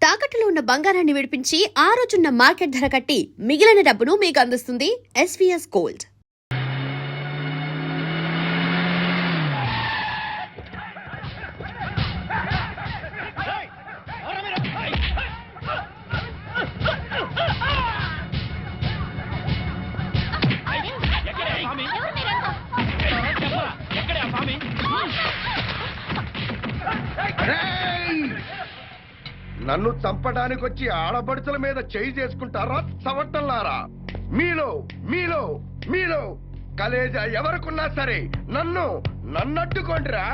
తాకట్టులో ఉన్న బంగారాన్ని విడిపించి ఆ రోజున్న మార్కెట్ ధర కట్టి మిగిలిన డబ్బును మీకు అందిస్తుంది ఎస్వీఎస్ గోల్డ్. నన్ను చంపడానికి వచ్చి ఆడబడుచుల మీద చేయి చేసుకుంటారా చవట్టంలారా? మీలో మీలో మీలో కలేజా ఎవరికున్నా సరే నన్నట్టుకోండిరా.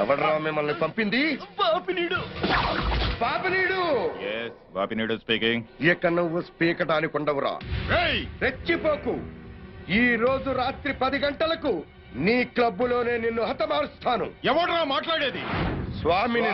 ఎవడ్రా మిమ్మల్ని పంపింది? బాపినీడు స్పీకింగ్. ఇక నువ్వు స్పీకటానికి ఉండవురా. రెచ్చిపోకు. ఈ రోజు రాత్రి 10 గంటలకు నీ క్లబ్బులోనే నిన్ను హతమారుస్తాను. ఎవడ్రా మాట్లాడేది? స్వామిని.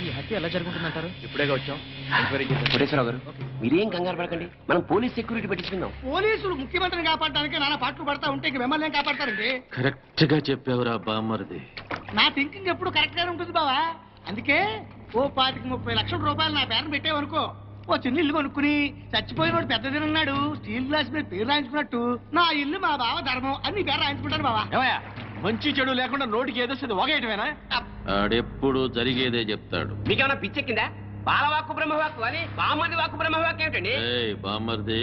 సార్ ఈ హత్య ఎలా జరుగుతుందంటారు? ఇప్పుడేగా వచ్చాం ఎంక్వైరీ చేద్దాం. కోటేశ్వరరావు గారు మీరేం కంగారు పడకండి, మనం పోలీస్ సెక్యూరిటీ పెట్టించుకుందాం. పోలీసులు ముఖ్యమంత్రిని కాపాడడానికి నానా పాటలు పడతా ఉంటే ఇంక మిమ్మల్ని ఏం కాపాడతారండి? కరెక్ట్ గా చెప్పావురా బామ్మరిది. నా థింకింగ్ ఎప్పుడు కరెక్ట్ గానే ఉంటుంది బావా. అందుకే ఓ 25-30 లక్షల రూపాయలు నా పేరున పెట్టేవనుకో, ఓ చిన్న ఇల్లు కొనుక్కుని చచ్చిపోయినోడు పెద్దదిన ఉన్నాడు స్టీల్ గ్లాస్ మీద పేరు రాయించుకున్నట్టు నా ఇల్లు మా బావ ధర్మం అని నీ పేరు రాయించుకుంటాను బావా. మంచి చెడు లేకుండా నోటికి ఏదో ఒగేయటమేనా? ఆడెప్పుడు జరిగేదే చెప్తాడు. మీకేమైనా పిచ్చెక్కిందా? బాలవాక్కు బ్రహ్మవాక్కు అని బామ్మది వాక్కు బ్రహ్మవాక్కు ఏమిటండి? ఏయ్ బామ్మరిది,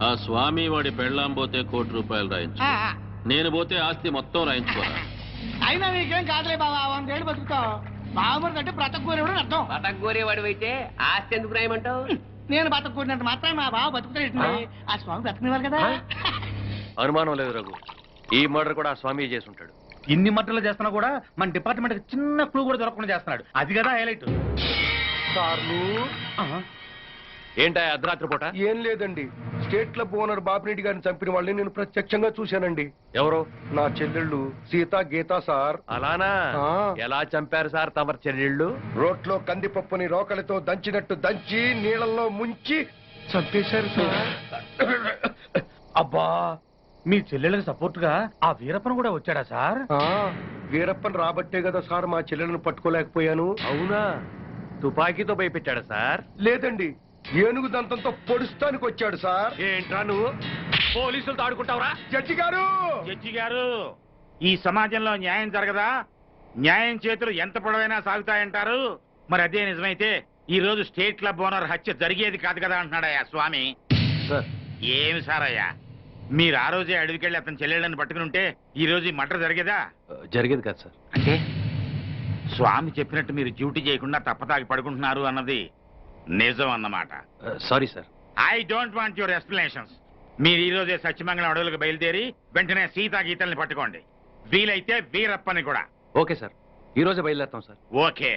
ఆ స్వామి వాడి పెళ్ళాం పోతే ₹1,00,00,000 రాయించు, నేను పోతే ఆస్తి మొత్తం రాయించుకోరా. అయినా నీకేం కాదులే బావా, 100 ఏళ్ళు బతుకుతావు. బావమరిది అంటే బ్రతకూరేవాడు అని అర్థం. బతకగోరేవాడు అయితే ఆస్తి ఎందుకు రాయమంటావు? నేను బతకూరినంత మాత్రం మా బావ బతుకుతాడు. ఆ స్వామి బతకనివ్వాలి కదా. అనుమానం లేదు రఘు, ఈ మర్డర్ కూడా ఆ స్వామి చేసి ఉంటాడు. ఇన్ని మట్టలు చేస్తున్నా కూడా మన డిపార్ట్మెంట్ చిన్న క్లూ కూడా దొరకకుండా చేస్తున్నాడు. అది కదా హైలైట్. ఏంటా అర్ధరాత్రి పూట? ఏం లేదండి, స్టేట్ క్లబ్ ఓనర్ బాపిరెడ్డి గారిని చంపిన వాళ్ళని నేను ప్రత్యక్షంగా చూశానండి. ఎవరు? నా చెల్లెళ్ళు సీత గీత సార్. అలానా? ఆ. ఎలా చంపారు సార్ తమరి చెల్లెళ్ళు? రోట్లో కందిపప్పుని రోకలితో దంచినట్టు దంచి నీళ్ళల్లో ముంచి చంపేశారు సార్. అబ్బా, మీ చెల్లెళ్ళకి సపోర్ట్ గా ఆ వీరప్పన్ కూడా వచ్చాడా సార్? వీరప్పన్ రాబట్టే కదా సార్ మా చెల్లెలను పట్టుకోలేకపోయాను. అవునా? తుపాకీతో భయపెట్టాడా సార్? లేదండి, ఏనుగు దంతంతో పొడుస్తానికి వచ్చాడు సార్. ఏంట్రా నువ్వు పోలీసులతో ఆడుకుంటావురా? జడ్జి గారు, జడ్జి గారు, ఈ సమాజంలో న్యాయం జరగదా? న్యాయం చేతులు ఎంత పొడవైనా సాగుతాయంటారు. మరి అదే నిజమైతే ఈ రోజు స్టేట్ క్లబ్ ఓనర్ హత్య జరిగేది కాదు కదా అంటున్నాడయ్యా స్వామి. సార్ ఏమి సార్ అయ్యా, మీరు ఆ రోజే అడవికెళ్ళి అతని చెల్లెళ్ళని పట్టుకుని ఉంటే ఈ రోజు ఈ మర్డర్ జరిగేదా? జరిగేది కాదు సార్. అంటే స్వామి చెప్పినట్టు మీరు డ్యూటీ చేయకుండా తప్పతాగి పడుకుంటున్నారు అన్నది నిజం అన్నమాట. Sorry sir. I don't want your explanations. మీరు ఈ రోజే సత్యమంగళం అడవులకు బయలుదేరి వెంటనే సీతా గీతల్ని పట్టుకోండి, వీలైతే వీరప్పని కూడా. ఓకే సార్, ఈ రోజే బయలుదేరుతాం సార్. ఓకే.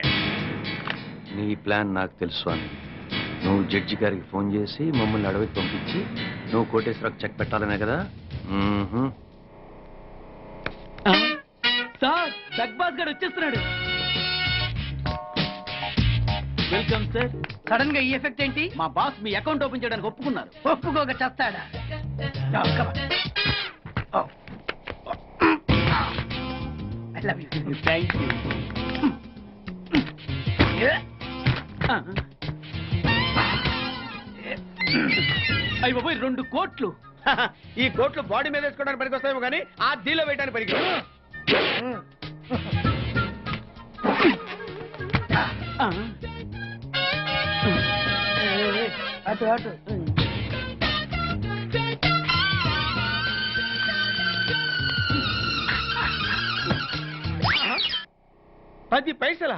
నీ ప్లాన్ నాకు తెలుసు స్వామి. నువ్వు జడ్జి గారికి ఫోన్ చేసి మమ్మల్ని అడవికి పంపించి నువ్వు కోటేశ్వరకు చెక్ పెట్టాలనే కదా? సార్ జగ్బాస్ గారు వచ్చేస్తున్నాడు. Welcome sir. సడన్ గా ఈ ఎఫెక్ట్ ఏంటి? మా బాస్ మీ అకౌంట్ ఓపెన్ చేయడానికి ఒప్పుకున్నారు. ఒప్పుకోక చేస్తాడా? Thank you. అయ్యి బాబోయ్, 2 కోట్లు. ఈ కోట్లు బాడీ మీద వేసుకోవడానికి పనికి వస్తాయేమో కానీ ఆ డీలో వేయడానికి పనికి. అటు అటు. పైసలా?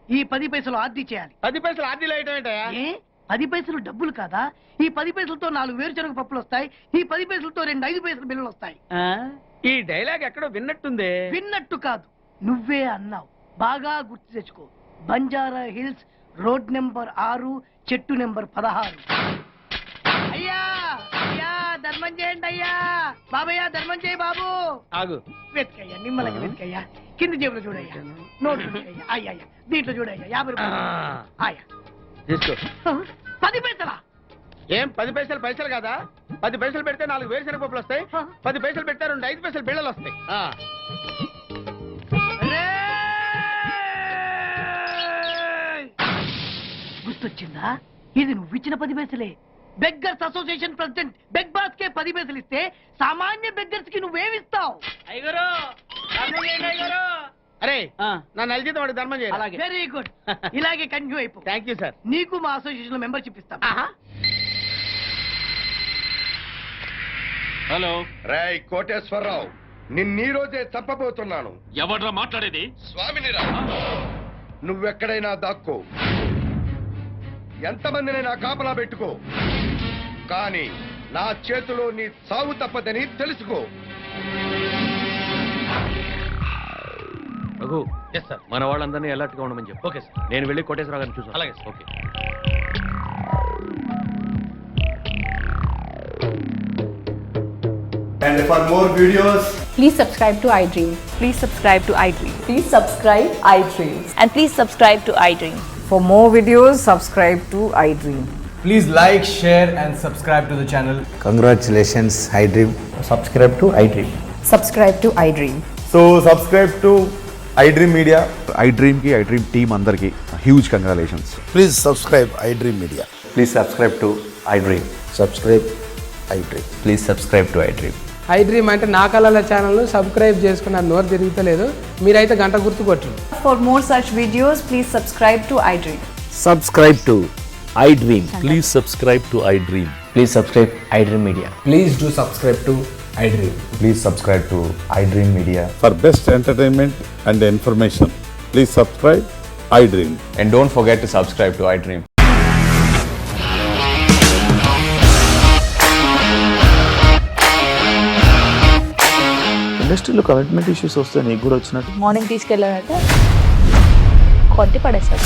ఈ 10 పైసలు ఆర్డీ చేయాలి. 10 పైసలు ఆర్డీలో వేయటం ఏంటయ్యా? ఏ 10 పైసలు డబ్బులు కాదా? ఈ 10 పైసలతో 4 వేరుశనగ పప్పులు వస్తాయి. ఈ 10 పైసలతో 2 5 పైసల బిల్లులు వస్తాయి. ఈ డైలాగ్ ఎక్కడో విన్నట్టుంది. విన్నట్టు కాదు, నువ్వే అన్నావు. బాగా గుర్తు తెచ్చుకో. బంజారా హిల్స్, రోడ్ నెంబర్ 6, చెట్టు నెంబర్ 16. అయ్యా అయ్యా ధర్మం చేయండి అయ్యా. బాబయ్యా ధర్మం చేయి బాబు. ఆగు. వెతికయ్యా, నిమ్మలకి వెతికయ్యా. కింది జేబులో చూడయ్యా, నోట్ వెతికయ్యా. అయ్యా అయ్యా, దీంట్లో చూడయ్యా, 50 రూపాయలు. అయ్యా తీసుకో. 10 పైసలా? ఏం 10 పైసలు పైసలు కదా? 10 పైసలు పెడితే 4 వేరుశనగ పప్పులు వస్తాయి. 10 పైసలు పెడితే 2 5 పైసలు బిళ్ళలు వస్తాయి. గుర్తొచ్చిందా? ఇది నువ్వు ఇచ్చిన 10 పైసలే. Beggars association president beg boss కే 10 పైసలు ఇస్తే సామాన్య బెగ్గర్స్ కి నువ్వేమిస్తావు? అరే నన్ను అలిజిత వాడికి ధర్మం చేయాలి. Very good. ఇలాగే కంటిన్యూ అయిపో. Thank you sir. నీకు మా అసోసియేషన్ లో మెంబర్షిప్ ఇస్తాం. హలో. రేయ్ కోటేశ్వరరావు, నిన్నీ రోజే చంపబోతున్నాను. ఎవడ్రా మాట్లాడేది? స్వామినిరా, నువ్వెక్కడైనా దాక్కో, ఎంతమందినైనా కాపలా పెట్టుకో, కానీ నా చేతిలో నీ సావు తప్పదని తెలుసుకో. Raghu, yes sir. మన వాళ్ళందరినీ అలర్ట్ గా ఉండమని చెప్పు. Okay sir. నేను వెళ్ళి కోటేశ్వరరావు గారిని చూసాను. అలాగే. Okay. And for more videos, Please subscribe to iDream. Please subscribe to iDream. Please subscribe iDream. And please subscribe to iDream. For more videos, subscribe to iDream. Please like, share and subscribe to the channel. Congratulations, iDream. Subscribe to iDream. Subscribe to iDream. So subscribe to iDream Media. iDream ki iDream team andarki huge congratulations. Please subscribe iDream Media. Please subscribe to iDream. Subscribe iDream. Please subscribe to iDream. iDream అంటే నా కళల channel subscribe చేసుకున్న నోరు తిరుగుతలేదు మీరైతే గంట గుర్తు కొట్టండి. For more such videos, please subscribe to iDream. Subscribe to iDream. Please subscribe to iDream. Please subscribe iDream Media. Please do subscribe to iDream. Please subscribe to iDream Media. For best entertainment and information, please subscribe iDream. And don't forget to subscribe to iDream. ఇండస్ట్రీలో commitment issues వస్తే నీకు కూడా వచ్చినట్టు morning తీసుకెళ్ళారంటే కొట్టి పడేస్తారు.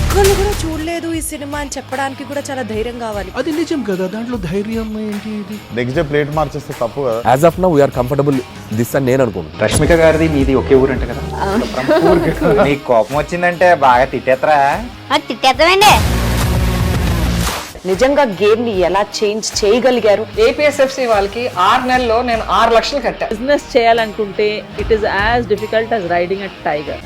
ఒక్కళ్ళు కూడా చూడలేదు ఈ సినిమా అని చెప్పడానికి కూడా చాలా ధైర్యం కావాలి. అది నిజం కదా దాంట్లో ధైర్యం ఏంటి ఇది నెక్స్ట్ డే ప్లేట్ మార్చేస్తే తప్పు కదా. As of now we are comfortable this అని నేను అనుకున్నాను. రష్మిక గారిది మీది ఒకే ఊరు అంట కదా. నీకు కోపం వచ్చిందంటే బాగా తిట్టేత్తరా? తిట్టేద్దామండి. నిజంగా గేమ్ ని ఎలా చేంజ్ చేయగలిగారు? ఏపీఎస్ఎఫ్సి వాళ్ళకి 6 నెలల్లో నేను 6 లక్షలు కట్టా. బిజినెస్ చేయాలనుకుంటే it is as difficult as riding a tiger.